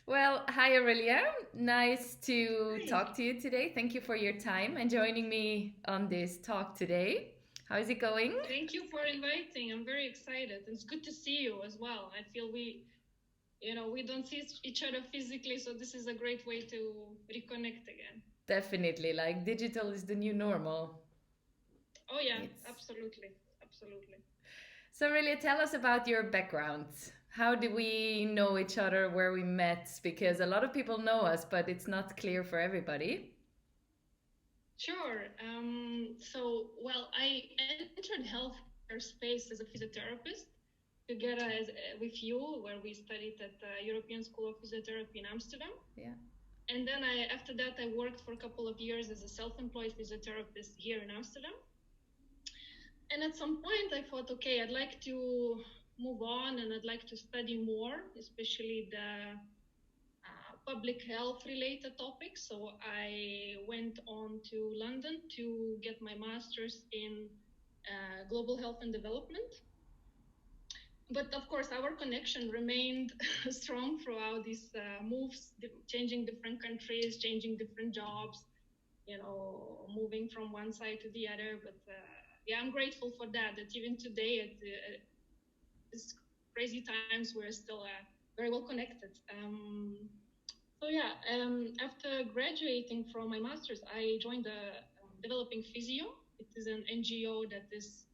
Well, hi Aurelia. Nice to Hi. talk to you today. Thank you for your time and joining me on this talk today. How is it going? Thank you for inviting. I'm very excited. It's good to see you as well. I feel we don't see each other physically, so this is a great way to reconnect again. Definitely, like digital is the new normal. Oh yeah, It's absolutely. Absolutely. So Aurelia, tell us about your background. How do we know each other, where we met? Because a lot of people know us, but it's not clear for everybody. Sure. I entered healthcare space as a physiotherapist together with you, where we studied at the European School of Physiotherapy in Amsterdam. Yeah. And then after that, I worked for a couple of years as a self-employed physiotherapist here in Amsterdam. And at some point, I thought, okay, I'd like to move on and I'd like to study more, especially the public health related topics. So I went on to London to get my master's in global health and development. But of course, our connection remained strong throughout these moves, changing different countries, changing different jobs, moving from one side to the other. But yeah, I'm grateful for that. That even today, at these crazy times, we're still very well connected. After graduating from my master's, I joined the Developing Physio. It is an NGO that is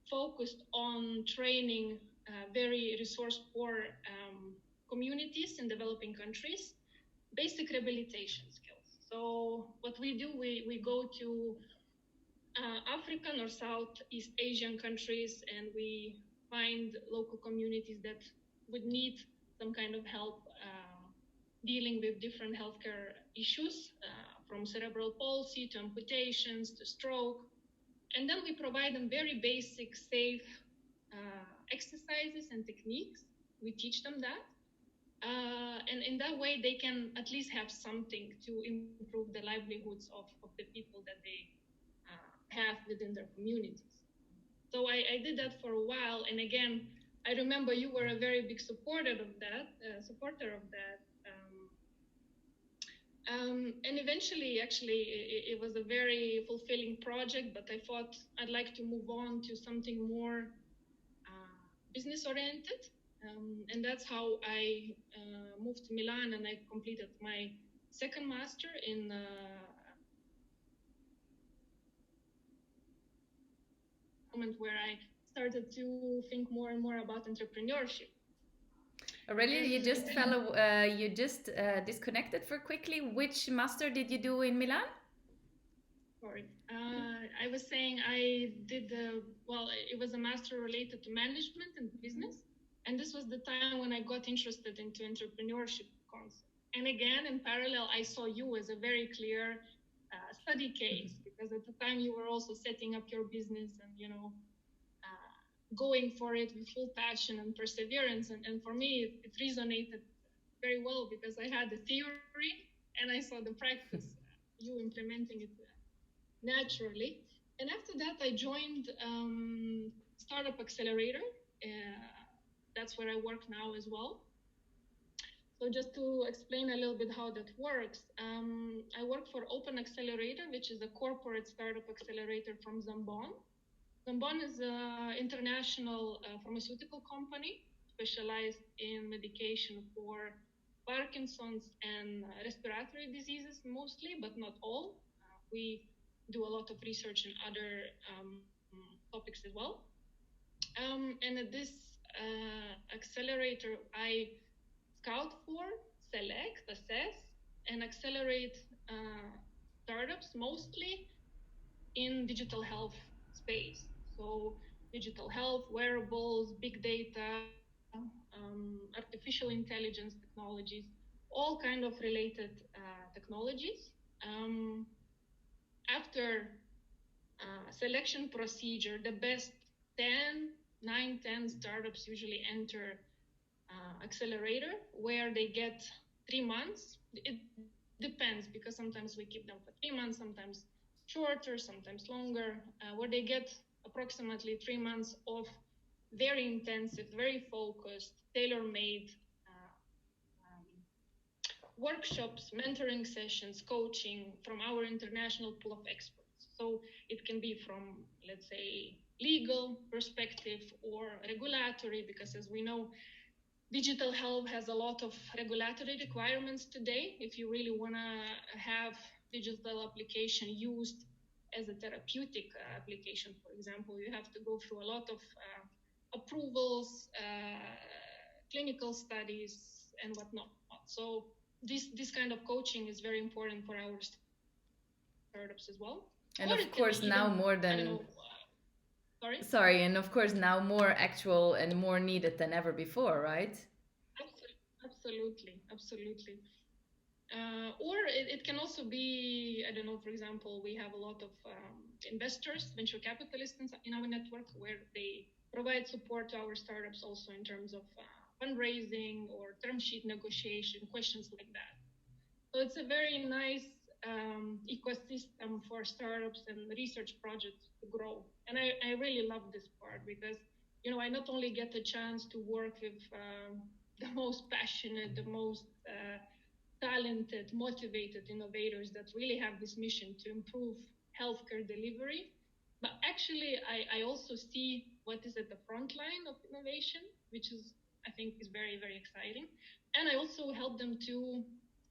focused on training very resource poor communities in developing countries, basic rehabilitation skills. So what we do, we go to African or Southeast Asian countries and we find local communities that would need some kind of help dealing with different healthcare issues, from cerebral palsy to amputations to stroke. And then we provide them very basic, safe exercises and techniques. We teach them that. And in that way, they can at least have something to improve the livelihoods of the people that they have within their communities. So I did that for a while. And again, I remember you were a very big supporter of that. And eventually, actually, it was a very fulfilling project, but I thought I'd like to move on to something more business oriented. And that's how I moved to Milan and I completed my second master in moment where I started to think more and more about entrepreneurship. Aurelia, you And just disconnected for quickly. Which master did you do in Milan? sorry, I was saying I did it was a master related to management and business, and this was the time when I got interested into entrepreneurship concept. And again, in parallel, I saw you as a very clear study case because at the time you were also setting up your business and going for it with full passion and perseverance. And for me, it resonated very well because I had the theory and I saw the practice, you implementing it naturally. And after that, I joined Startup Accelerator. Uh, that's where I work now as well. So just to explain a little bit how that works, I work for Open Accelerator, which is a corporate startup accelerator from Zambon. Zambon is an international pharmaceutical company specialized in medication for Parkinson's and respiratory diseases mostly, but not all. We do a lot of research in other topics as well. And at this accelerator, I scout for, select, assess, and accelerate startups mostly in digital health space. So digital health, wearables, big data, artificial intelligence technologies, all kind of related technologies. After selection procedure, the best 10, 9, 10 startups usually enter accelerator where they get 3 months. It depends because sometimes we keep them for 3 months, sometimes shorter, sometimes longer, where they get approximately 3 months of very intensive, very focused, tailor-made workshops, mentoring sessions, coaching from our international pool of experts. So it can be from, let's say, legal perspective or regulatory, because as we know, digital health has a lot of regulatory requirements today. If you really want to have digital application used as a therapeutic application, for example, you have to go through a lot of approvals, clinical studies, and whatnot. So this kind of coaching is very important for our startups as well. And Or of it can be course now even, more I don't than know, sorry? sorry, and of course now more actual and more needed than ever before, right? Absolutely, absolutely. Or it can also be, I don't know, for example, we have a lot of investors, venture capitalists in our network, where they provide support to our startups also in terms of fundraising or term sheet negotiation, questions like that. So it's a very nice ecosystem for startups and research projects to grow. And I really love this part because, I not only get the chance to work with the most passionate, the most talented, motivated innovators that really have this mission to improve healthcare delivery, but actually I also see what is at the front line of innovation, which is, I think, is very, very exciting. And I also help them to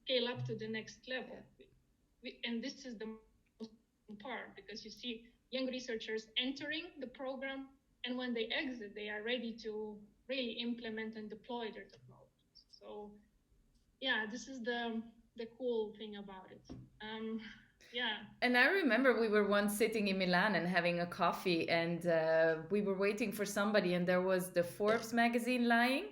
scale up to the next level. And this is the most important part, because you see young researchers entering the program, and when they exit, they are ready to really implement and deploy their technologies. So yeah, this is the cool thing about it. Yeah. And I remember we were once sitting in Milan and having a coffee, and we were waiting for somebody, and there was the Forbes magazine lying,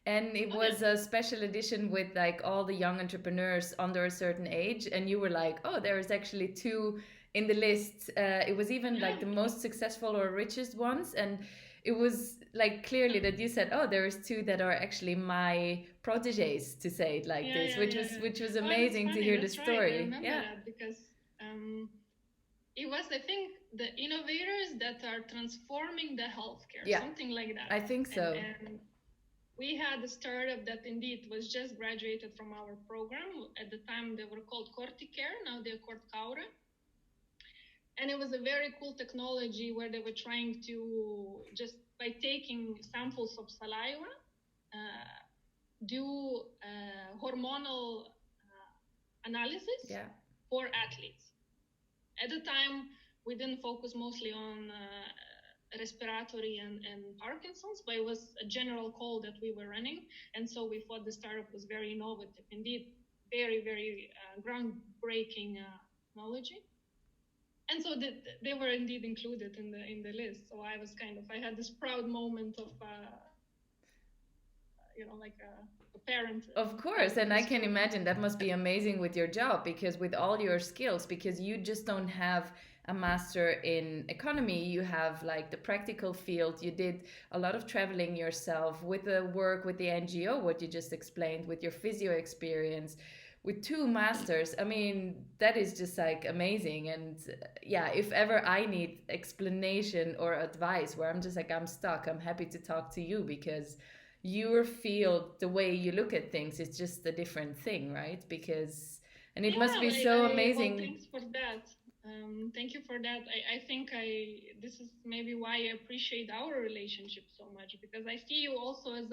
and it was a special edition with like all the young entrepreneurs under a certain age, and you were like, oh, there's actually two in the list. It was even like the most successful or richest ones, and it was like clearly that you said, oh, there's two that are actually my proteges, to say it like this, which was amazing to hear the story. Right. I remember that because it was, I think, the innovators that are transforming the healthcare, something like that. I think so. And we had a startup that indeed was just graduated from our program. At the time, they were called Corticare. Now they're called Kaura. And it was a very cool technology where they were trying to, just by taking samples of saliva, do hormonal analysis for athletes. At the time, we didn't focus mostly on respiratory and Parkinson's, but it was a general call that we were running. And so we thought the startup was very innovative, indeed, very, very groundbreaking technology. And so they were indeed included in the list. So I was I had this proud moment of, like a parent. Of course, and I can imagine that must be amazing with your job, because with all your skills, because you just don't have a master in economy, you have like the practical field. You did a lot of traveling yourself with the work with the NGO, what you just explained, with your physio experience, with two masters. I mean, that is just like amazing. And yeah, if ever I need explanation or advice where I'm just like, I'm stuck, I'm happy to talk to you, because your field, the way you look at things, is just a different thing, right? Because, and it must be so amazing. Well, thanks for that. Thank you for that. I think this is maybe why I appreciate our relationship so much, because I see you also as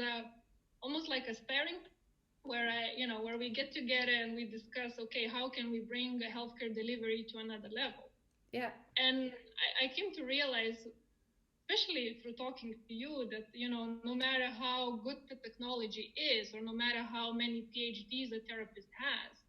almost like a sparring, where where we get together and we discuss, okay, how can we bring a healthcare delivery to another level? Yeah. And I came to realize, especially through talking to you, that no matter how good the technology is, or no matter how many PhDs a therapist has,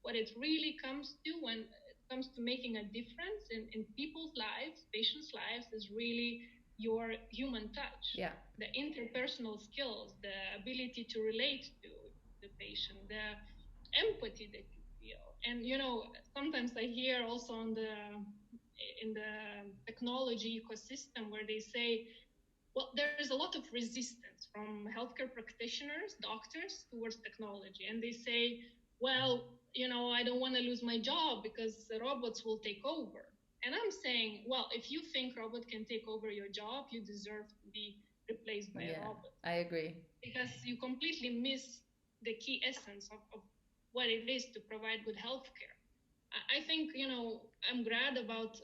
what it really comes to when it comes to making a difference in people's lives, patients' lives, is really your human touch. Yeah. The interpersonal skills, the ability to relate to the patient, the empathy that you feel. And sometimes I hear also in the technology ecosystem where they say, well, there's a lot of resistance from healthcare practitioners, doctors, towards technology. And they say, well, I don't want to lose my job because the robots will take over. And I'm saying, well, if you think robot can take over your job, you deserve to be replaced by a robot. I agree. Because you completely miss the key essence of what it is to provide good healthcare. I think, I'm glad about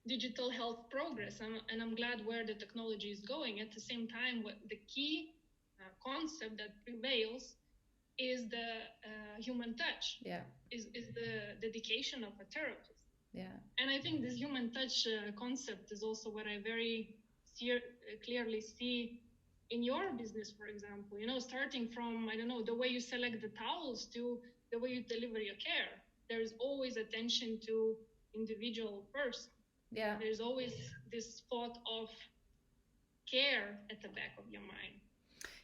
digital health progress, and I'm glad where the technology is going. At the same time, what the key concept that prevails is the human touch. Yeah. Is the dedication of a therapist. Yeah. And I think this human touch concept is also what I very clearly see in your business, for example. Starting from, I don't know, the way you select the towels to the way you deliver your care. There is always attention to individual person. Yeah. There's always this thought of care at the back of your mind.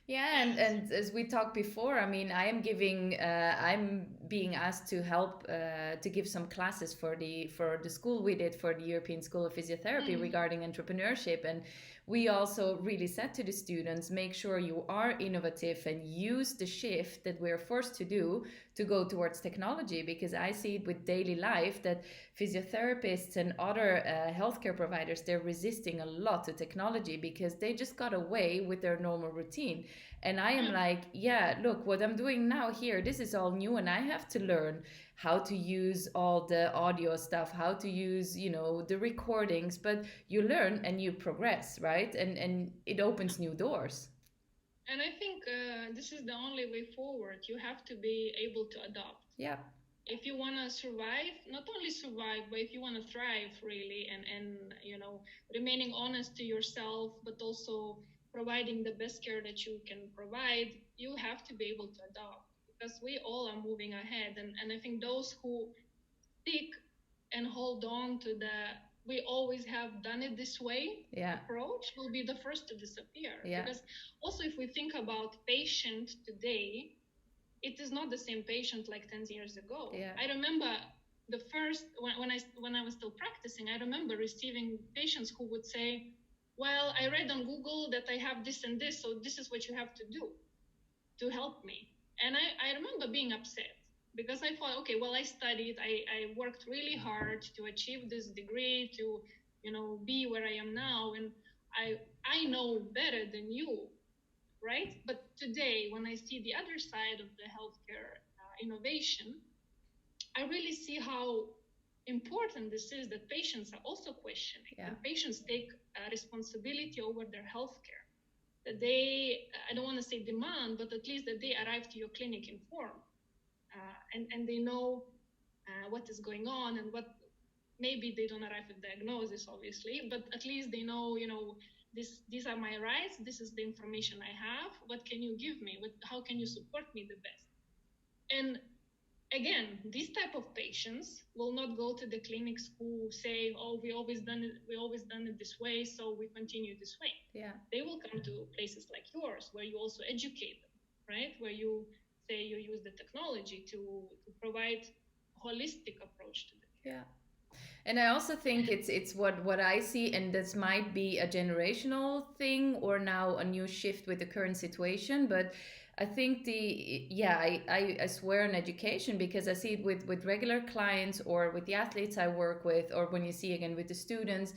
Yeah, and as we talked before, I mean, I'm being asked to help to give some classes for the school we did for the European School of Physiotherapy regarding entrepreneurship, and we also really said to the students, make sure you are innovative and use the shift that we're forced to do to go towards technology, because I see it with daily life that physiotherapists and other healthcare providers, they're resisting a lot to technology because they just got away with their normal routine. And I am like, yeah, look, what I'm doing now here, this is all new, and I have to learn how to use all the audio stuff, how to use, the recordings, but you learn and you progress, right? And it opens new doors. And I think this is the only way forward. You have to be able to adapt. Yeah. If you want to survive, not only survive, but if you want to thrive really, and remaining honest to yourself, but also providing the best care that you can provide, you have to be able to adapt, because we all are moving ahead. And I think those who stick and hold on to the we always have done it this way approach will be the first to disappear. Because also, if we think about patient today, it is not the same patient like 10 years ago. I remember the first, when I was still practicing, I remember receiving patients who would say, well, I read on Google that I have this and this, so this is what you have to do to help me. And I remember being upset, because I thought, okay, well, I studied, I worked really hard to achieve this degree, to, be where I am now, and I know better than you, right? But today, when I see the other side of the healthcare innovation, I really see how important this is, that patients are also questioning, and patients take responsibility over their healthcare. That they, I don't want to say demand, but at least that they arrive to your clinic informed. And they know what is going on, and what, maybe they don't arrive at diagnosis, obviously, but at least they know, these are my rights, this is the information I have, what can you give me, how can you support me the best? And again, these type of patients will not go to the clinics who say, oh, we always done it this way, so we continue this way. They will come to places like yours, where you also educate them, right? Where you say you use the technology to provide a holistic approach to it. And I also think it's what I see, and this might be a generational thing or now a new shift with the current situation, but I think I swear on education, because I see it with regular clients or with the athletes I work with, or when you see again with the students,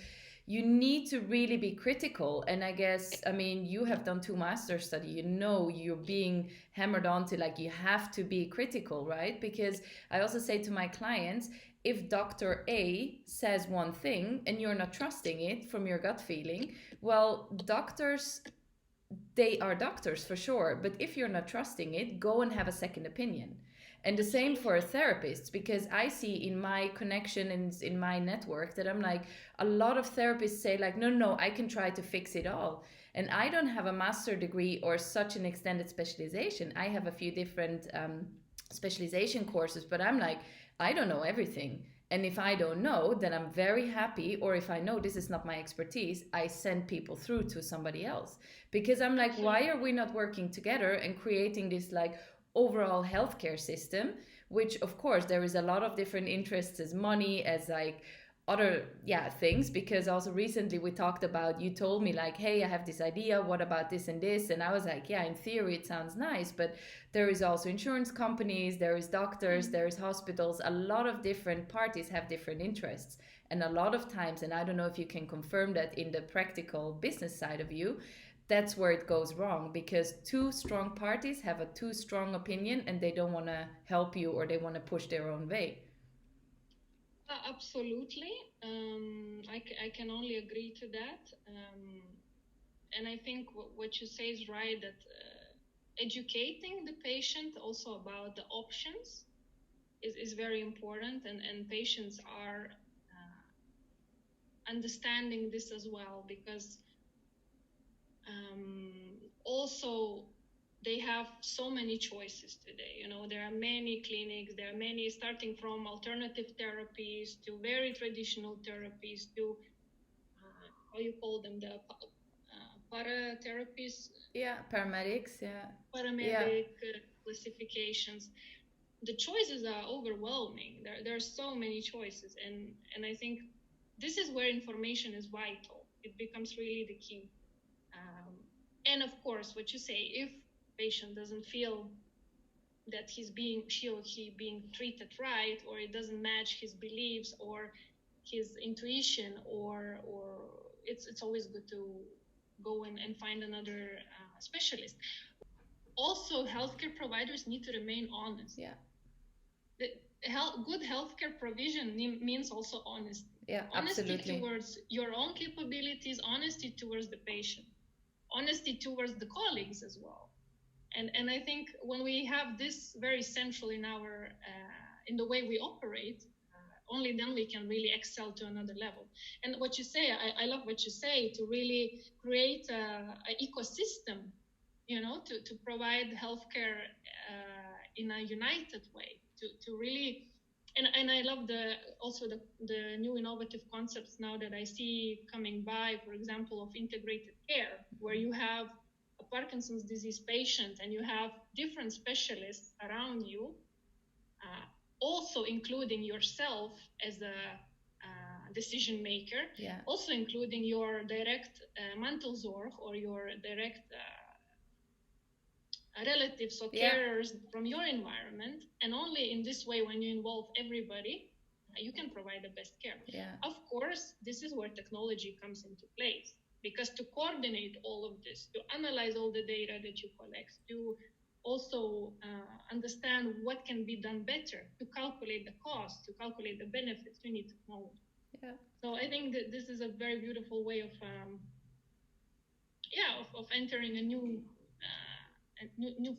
you need to really be critical. And I guess, I mean, you have done 2 master's study, you're being hammered on to, like, you have to be critical, right? Because I also say to my clients, if Dr. A says one thing and you're not trusting it from your gut feeling, well, doctors, they are doctors for sure, but if you're not trusting it, go and have a second opinion. And the same for therapists, because I see in my connection and in my network that I'm like, a lot of therapists say like, no, I can try to fix it all. And I don't have a master degree or such an extended specialization. I have a few different specialization courses, but I'm like, I don't know everything. And if I don't know, then I'm very happy. Or if I know this is not my expertise, I send people through to somebody else. Because I'm like, why are we not working together and creating this like overall healthcare system? Which of course there is a lot of different interests, as money, as like other things. Because also recently we talked about, you told me like, hey, I have this idea, what about this and this? And I was like, yeah, in theory it sounds nice, but there is also insurance companies, there is doctors, there is hospitals, a lot of different parties have different interests. And a lot of times, and I don't know if you can confirm that in the practical business side of you, that's where it goes wrong, because two strong parties have a too strong opinion and they don't want to help you, or they want to push their own way. Absolutely. I can only agree to that. And I think what you say is right, that educating the patient also about the options is very important, and patients are understanding this as well, because also they have so many choices today. You know, there are many clinics, there are many, starting from alternative therapies to very traditional therapies to how you call them, the paratherapies. Yeah, paramedics. Yeah, paramedic classifications. The choices are overwhelming. There are so many choices, and I think this is where information is vital. It becomes really the key. And of course, what you say, if patient doesn't feel that she or he being treated right, or it doesn't match his beliefs or his intuition, or it's always good to go and find another specialist. Also, healthcare providers need to remain honest. Yeah. Good healthcare provision means also honesty. Yeah, honesty absolutely. Towards your own capabilities, honesty towards the patient, honesty towards the colleagues as well. And I think when we have this very central in our in the way we operate, only then we can really excel to another level. And what you say, I love what you say, to really create an ecosystem, you know, to provide healthcare in a united way, to really, and I love the new innovative concepts now that I see coming by, for example, of integrated care, where you have a Parkinson's disease patient and you have different specialists around you, also including yourself as a decision maker, also including your direct mantelzorg or your direct relatives or carers from your environment. And only in this way, when you involve everybody, you can provide the best care. Of course, this is where technology comes into place, because to coordinate all of this, to analyze all the data that you collect, to also understand what can be done better, to calculate the cost, to calculate the benefits, you need technology. So I think that this is a very beautiful way of entering a new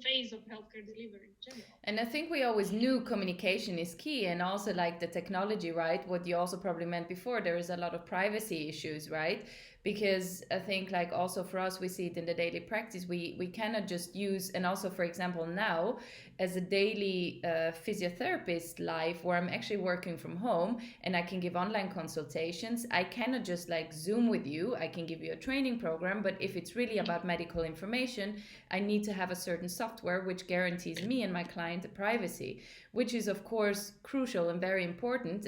phase of healthcare delivery in general. And I think we always knew communication is key, and also like the technology, right? What you also probably meant before, there is a lot of privacy issues, right? Because I think like also for us, we see it in the daily practice, we cannot just use, and also for example now as a daily physiotherapist life where I'm actually working from home and I can give online consultations, I cannot just like Zoom with you. I can give you a training program, but if it's really about medical information, I need to have a certain software which guarantees me and my client the privacy, which is of course crucial and very important.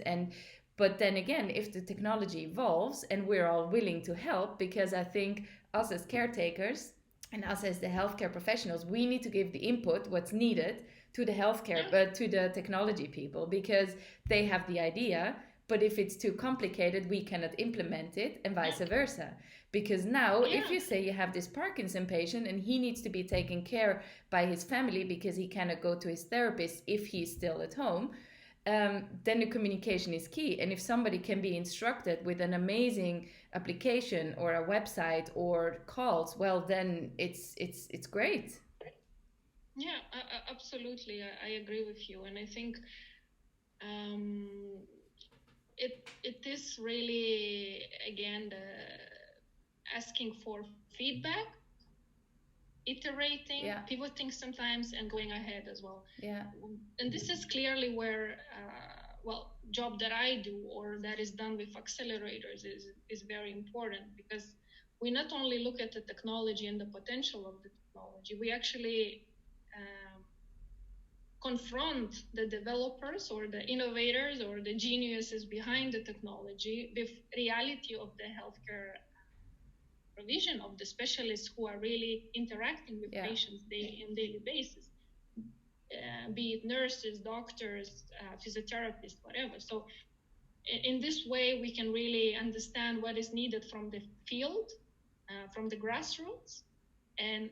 But then again, if the technology evolves and we're all willing to help, because I think us as caretakers and us as the healthcare professionals, we need to give the input, what's needed, to the healthcare, but to the technology people, because they have the idea. But if it's too complicated, we cannot implement it, and vice versa. Because now, if you say you have this Parkinson patient and he needs to be taken care by his family because he cannot go to his therapist if he's still at home, then the communication is key. And if somebody can be instructed with an amazing application or a website or calls, well, then it's great. Yeah, absolutely. I agree with you. And I think it is really, again, asking for feedback, iterating, pivoting sometimes, and going ahead as well. And this is clearly where job that I do or that is done with accelerators is very important, because we not only look at the technology and the potential of the technology, we actually confront the developers or the innovators or the geniuses behind the technology with reality of the healthcare provision, of the specialists who are really interacting with patients on daily basis, be it nurses, doctors, physiotherapists, whatever. So in this way, we can really understand what is needed from the field from the grassroots, and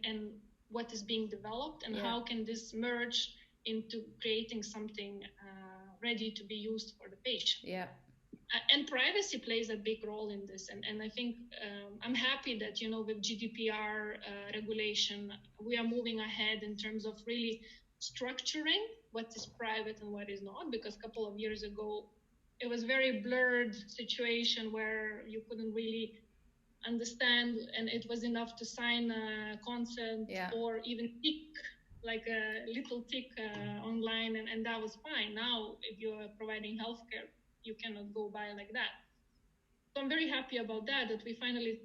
what is being developed, and how can this merge into creating something ready to be used for the patient. Yeah. And privacy plays a big role in this. And I think I'm happy that, with GDPR regulation, we are moving ahead in terms of really structuring what is private and what is not, because a couple of years ago, it was very blurred situation where you couldn't really understand, and it was enough to sign a consent or even tick, like a little tick online, and that was fine. Now, if you're providing healthcare, you cannot go by like that. So I'm very happy about that we finally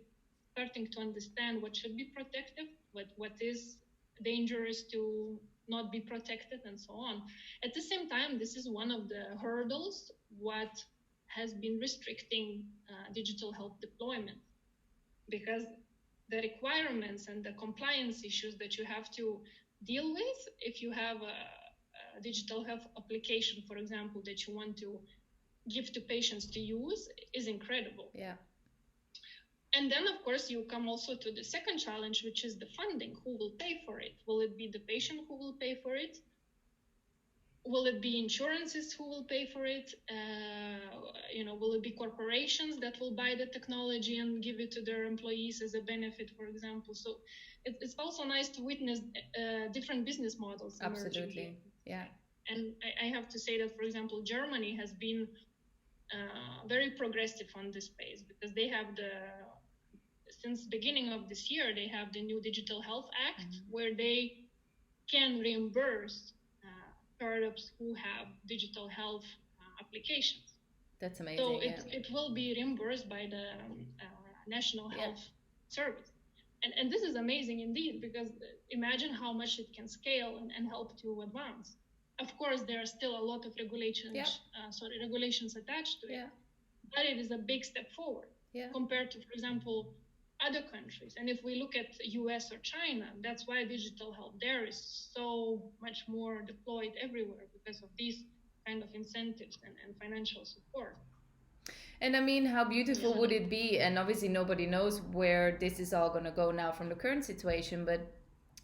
starting to understand what should be protected, what is dangerous to not be protected, and so on. At the same time, this is one of the hurdles what has been restricting digital health deployment, because the requirements and the compliance issues that you have to deal with if you have a digital health application, for example, that you want to give to patients to use is incredible. Yeah. And then, of course, you come also to the second challenge, which is the funding. Who will pay for it? Will it be the patient who will pay for it? Will it be insurances who will pay for it? Will it be corporations that will buy the technology and give it to their employees as a benefit, for example? So it's also nice to witness different business models emerging. Absolutely, yeah. And I have to say that, for example, Germany has been very progressive on this space, because they have since beginning of this year, they have the new Digital Health Act, where they can reimburse startups who have digital health applications. That's amazing. So it will be reimbursed by the National Health Service. And this is amazing indeed, because imagine how much it can scale and help to advance. Of course, there are still a lot of regulations attached to it, but it is a big step forward compared to, for example, other countries. And if we look at US or China, that's why digital health there is so much more deployed everywhere, because of these kind of incentives and financial support. And I mean, how beautiful would it be? And obviously nobody knows where this is all going to go now from the current situation, but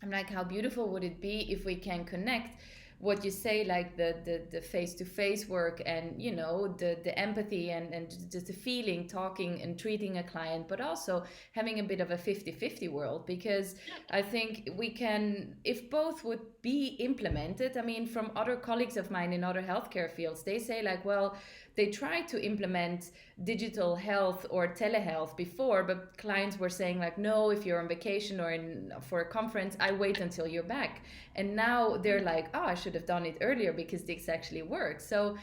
I'm like, how beautiful would it be if we can connect what you say, like the face-to-face work, and the empathy and just the feeling, talking and treating a client, but also having a bit of a 50-50 world. Because I think we can, if both would be implemented, I mean, from other colleagues of mine in other healthcare fields, they say like, well, they tried to implement digital health or telehealth before, but clients were saying like, no, if you're on vacation or for a conference, I wait until you're back. And now they're like, oh, I should have done it earlier because this actually works. So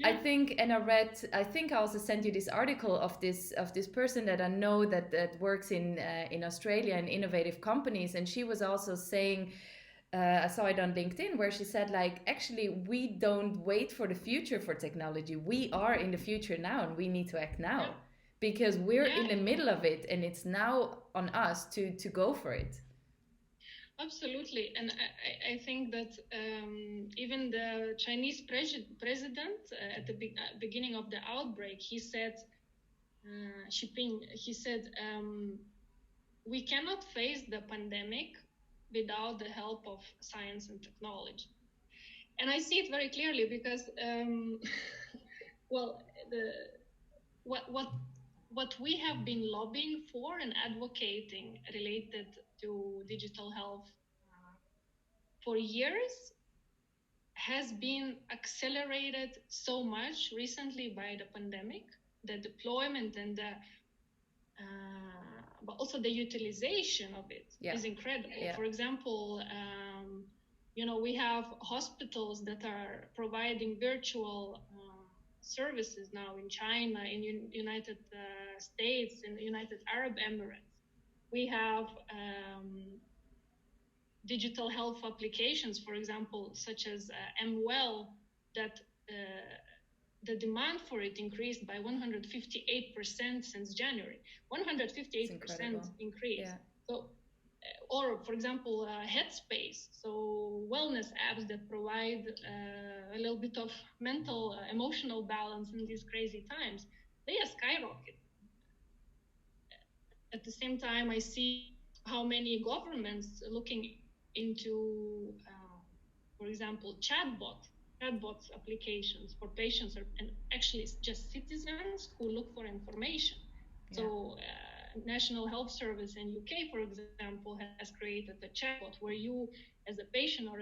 I think, and I think I also sent you this article of this person that I know that works in Australia in innovative companies, and she was also saying, I saw it on LinkedIn, where she said like, actually, we don't wait for the future for technology. We are in the future now, and we need to act now because we're in the middle of it, and it's now on us to go for it. Absolutely. And I think that even the Chinese president at the beginning of the outbreak, he said, Xi he said, we cannot face the pandemic without the help of science and technology. And I see it very clearly because, well, what we have been lobbying for and advocating related to digital health for years has been accelerated so much recently by the pandemic. The deployment and but also the utilization of it is incredible. For example, we have hospitals that are providing virtual services now in China, in United States, in the United Arab Emirates. We have digital health applications, for example, such as MWell, that the demand for it increased by 158% since January. 158% increase. Yeah. So, or for example, Headspace, so wellness apps that provide a little bit of mental, emotional balance in these crazy times, they are skyrocketing. at the same time, I see how many governments looking into, for example, chatbots applications for patients, and actually it's just citizens who look for information. Yeah. So National Health Service in UK, for example, has created a chatbot where you, as a patient or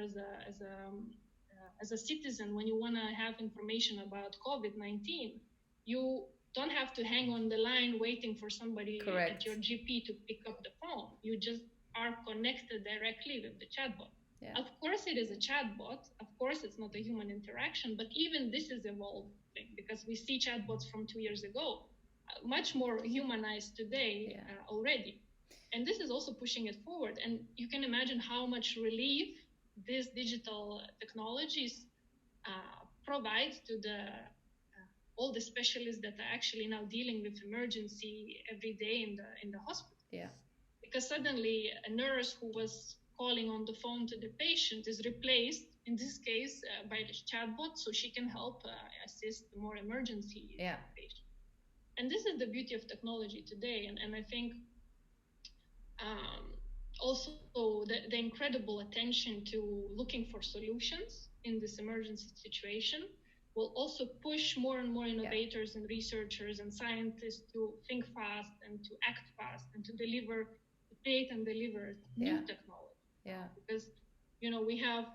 as a citizen, when you want to have information about COVID-19, you don't have to hang on the line waiting for somebody at your GP to pick up the phone. You just are connected directly with the chatbot. Yeah. Of course, it is a chatbot. Of course, it's not a human interaction, but even this is evolving because we see chatbots from 2 years ago, much more humanized today already. And this is also pushing it forward. And you can imagine how much relief these digital technologies provide to all the specialists that are actually now dealing with emergency every day in the hospital. Yeah. Because suddenly a nurse who was calling on the phone to the patient is replaced, in this case, by the chatbot, so she can help assist the more emergency patient. And this is the beauty of technology today. And I think also the incredible attention to looking for solutions in this emergency situation will also push more and more innovators and researchers and scientists to think fast and to act fast and to create and deliver new technology. Yeah. Because, we have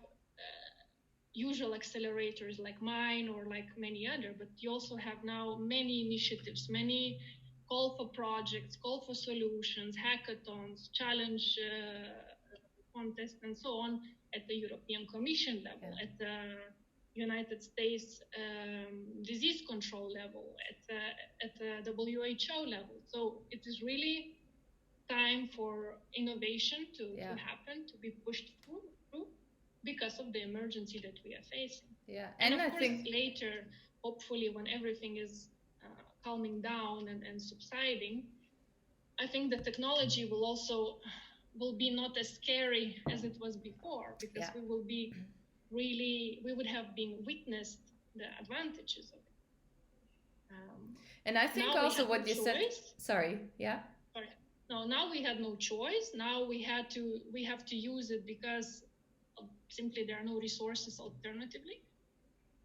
usual accelerators like mine or like many other, but you also have now many initiatives, many call for projects, call for solutions, hackathons, challenge contests, and so on at the European Commission level, at the United States disease control level, at the WHO level. So it is really time for innovation to happen, to be pushed through because of the emergency that we are facing. Yeah, and of course, later, hopefully, when everything is calming down and subsiding, I think the technology will be not as scary as it was before, because we would have been witnessed the advantages of it. And I think also what you said. Sorry. No, now we had no choice. Now we have to use it because simply there are no resources alternatively.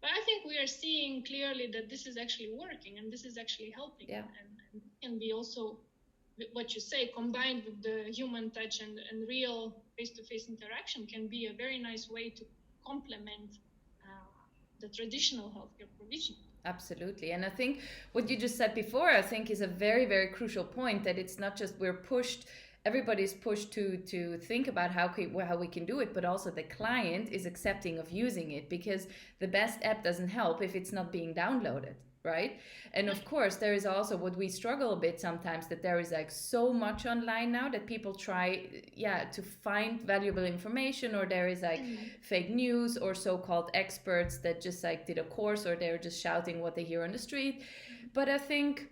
But I think we are seeing clearly that this is actually working and this is actually helping. Yeah. And can be also what you say, combined with the human touch and real face-to-face interaction, can be a very nice way to complement the traditional healthcare provision. Absolutely. And I think what you just said before, I think is a very, very crucial point, that it's not just everybody's pushed to think about how we can do it, but also the client is accepting of using it, because the best app doesn't help if it's not being downloaded, right? And of course, there is also what we struggle a bit sometimes, that there is like so much online now that people try to find valuable information, or there is like fake news or so-called experts that just like did a course, or they're just shouting what they hear on the street. But I think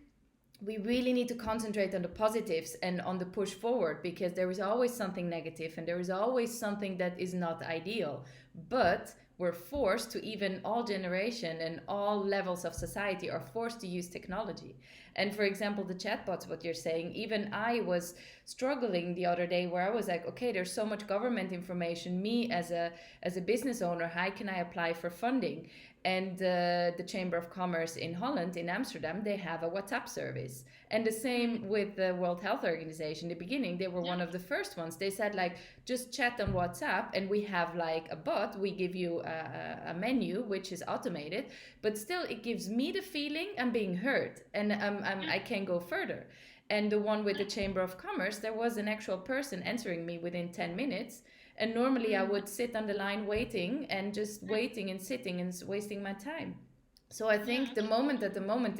we really need to concentrate on the positives and on the push forward, because there is always something negative and there is always something that is not ideal. But we're forced to, even all generation and all levels of society are forced to use technology. And for example, the chatbots, what you're saying, even I was struggling the other day, where I was like, okay, there's so much government information. Me as a business owner, how can I apply for funding? And the Chamber of Commerce in Holland, in Amsterdam, they have a WhatsApp service. And the same with the World Health Organization. In the beginning, they were one of the first ones. They said, like, just chat on WhatsApp, and we have like a bot. We give you a menu, which is automated, but still it gives me the feeling I'm being heard, and I can go further. And the one with the Chamber of Commerce, there was an actual person answering me within 10 minutes. And normally I would sit on the line waiting and sitting and wasting my time. So I think the moment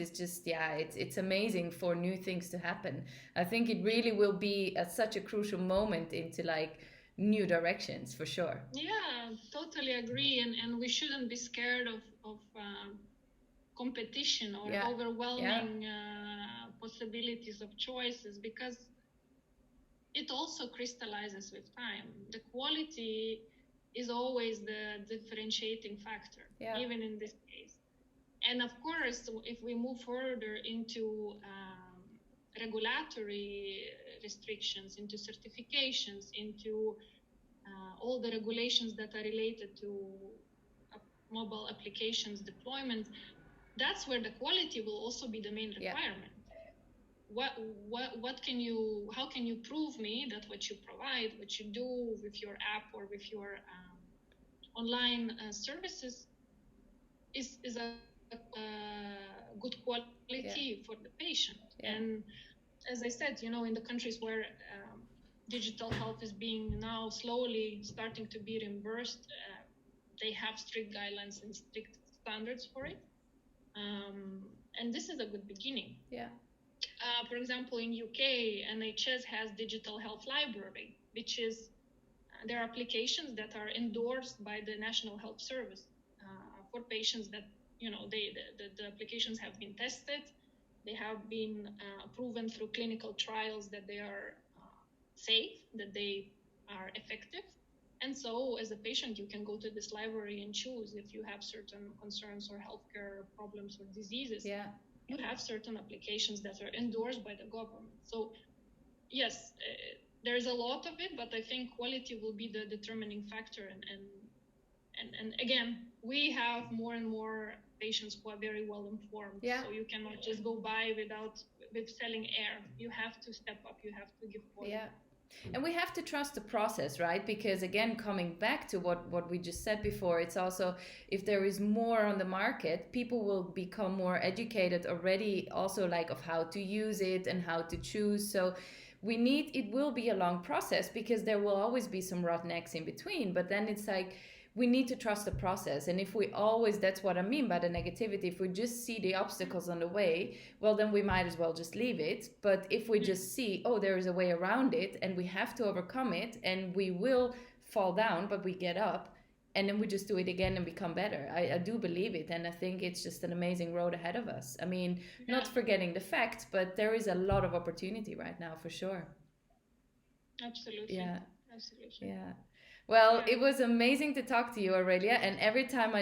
is just, it's amazing for new things to happen. I think it really will be such a crucial moment into like new directions, for sure. Yeah, totally agree. And we shouldn't be scared of competition or overwhelming possibilities of choices, because it also crystallizes with time. The quality is always the differentiating factor, even in this case. And of course, if we move further into regulatory restrictions, into certifications, into all the regulations that are related to mobile applications deployment, that's where the quality will also be the main requirement. What can you, how can you prove me that what you provide, what you do with your app or with your online services is a good quality for the patient? And as I said, you know, in the countries where digital health is being now slowly starting to be reimbursed, they have strict guidelines and strict standards for it. And this is a good beginning. For example, in UK, NHS has digital health library, which is there are applications that are endorsed by the National Health Service for patients that, you know, the applications have been tested. They have been proven through clinical trials that they are safe, that they are effective. And so as a patient, you can go to this library and choose if you have certain concerns or healthcare problems or diseases. You have certain applications that are endorsed by the government. So yes, there's a lot of it, but I think quality will be the determining factor. And again, we have more and more patients who are very well informed. So you cannot just go by with selling air. You have to step up. You have to give quality. And we have to trust the process, right? Because again, coming back to what we just said before, it's also, if there is more on the market, people will become more educated already, also like of how to use it and how to choose. So it will be a long process, because there will always be some roughnecks in between. But then it's like, we need to trust the process. And if we always, that's what I mean by the negativity, if we just see the obstacles on the way, well, then we might as well just leave it. But if we just see, oh, there is a way around it and we have to overcome it, and we will fall down, but we get up, and then we just do it again and become better. I do believe it. And I think it's just an amazing road ahead of us. I mean, not forgetting the fact, but there is a lot of opportunity right now, for sure. Absolutely. Absolutely. Well, it was amazing to talk to you, Aurelia. And every time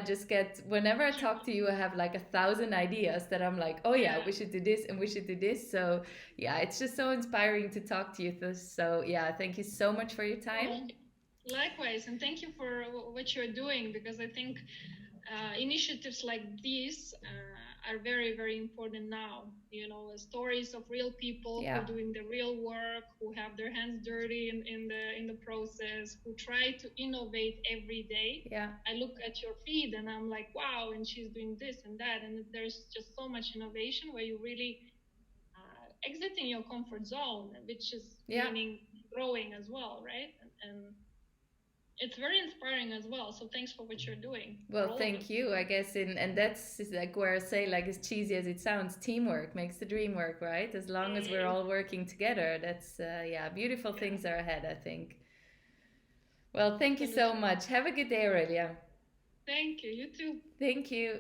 whenever I talk to you, I have like 1,000 ideas that I'm like, oh yeah, we should do this and we should do this. So yeah, it's just so inspiring to talk to you. So yeah, thank you so much for your time. Likewise. And thank you for what you're doing, because I think initiatives like these are very, very important now. You know, stories of real people who are doing the real work, who have their hands dirty in the process, who try to innovate every day. I look at your feed and I'm like, wow, and she's doing this and that, and there's just so much innovation where you really exiting your comfort zone, which is meaning growing as well, right? And it's very inspiring as well. So thanks for what you're doing. Well, thank you, I guess. And that's like where I say, like, as cheesy as it sounds, teamwork makes the dream work, right? As long as we're all working together, that's, beautiful things are ahead, I think. Well, thank you so much. Have a good day, Aurelia. Thank you. You too. Thank you.